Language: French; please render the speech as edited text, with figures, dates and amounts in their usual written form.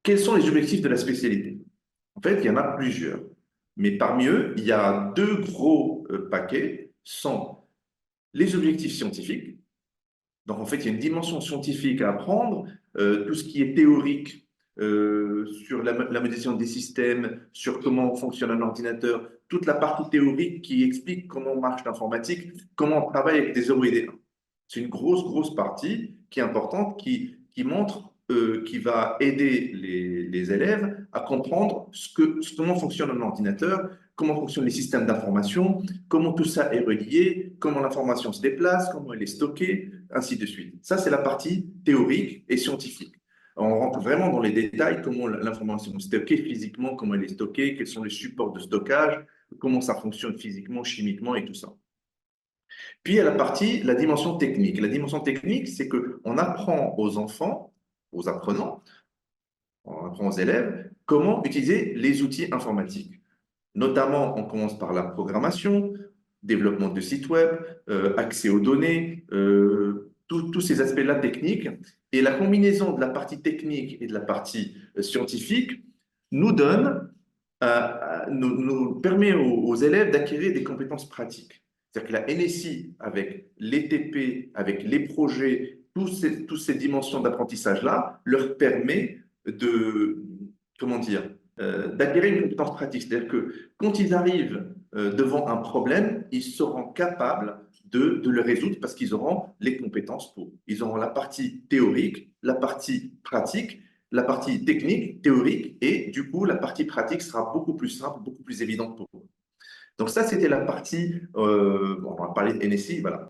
Quels sont les objectifs de la spécialité? En fait, il y en a plusieurs. Mais parmi eux, il y a deux gros paquets, sont les objectifs scientifiques. Donc, en fait, il y a une dimension scientifique à apprendre, tout ce qui est théorique sur la modélisation des systèmes, sur comment fonctionne un ordinateur, toute la partie théorique qui explique comment marche l'informatique, comment on travaille avec des 0 et des 1. C'est une grosse, grosse partie qui est importante, qui montre, qui va aider les élèves à comprendre comment fonctionne un ordinateur, comment fonctionnent les systèmes d'information, comment tout ça est relié, comment l'information se déplace, comment elle est stockée, ainsi de suite. Ça, c'est la partie théorique et scientifique. On rentre vraiment dans les détails, comment l'information est stockée physiquement, comment elle est stockée, quels sont les supports de stockage, comment ça fonctionne physiquement, chimiquement et tout ça. Puis il y a la dimension technique. La dimension technique, c'est qu'on apprend aux enfants, aux apprenants, on apprend aux élèves comment utiliser les outils informatiques. Notamment, on commence par la programmation, développement de sites web, accès aux données, tous ces aspects-là techniques. Et la combinaison de la partie technique et de la partie scientifique nous donne, nous permet aux élèves d'acquérir des compétences pratiques. C'est-à-dire que la NSI, avec les TP, avec les projets, toutes ces dimensions d'apprentissage-là, leur permet de, comment dire, d'acquérir une compétence pratique. C'est-à-dire que quand ils arrivent devant un problème, ils seront capables de le résoudre parce qu'ils auront les compétences pour. Ils auront la partie théorique, la partie pratique, la partie technique, théorique, et du coup, la partie pratique sera beaucoup plus simple, beaucoup plus évidente pour eux. Donc ça, c'était la partie, bon, on va parler de NSI, voilà.